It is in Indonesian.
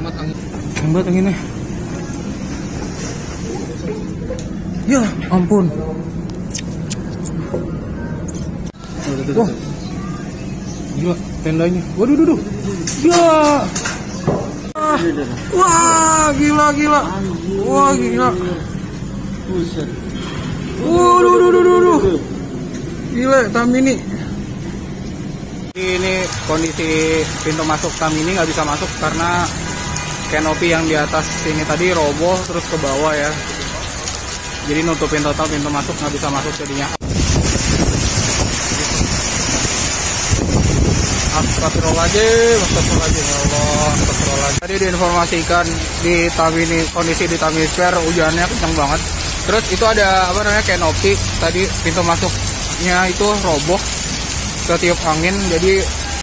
Hebat anginnya. Ya ampun. Wah, gila tendanya. Waduh, duh. Ya. Wah, gila. Wah, gila. Waduh. Gila, Tamini. Ini kondisi pintu masuk Tamini nggak bisa masuk karena kanopi yang di atas sini tadi roboh terus ke bawah ya. Jadi nutupin total pintu masuk, nggak bisa masuk jadinya. Astagfirullahaladzim, ya Allah, astagfirullahaladzim. Tadi diinformasikan di Tamini, kondisi di Tamini Square hujannya kencang banget. Terus itu ada kanopi tadi pintu masuknya itu roboh ketiup angin, jadi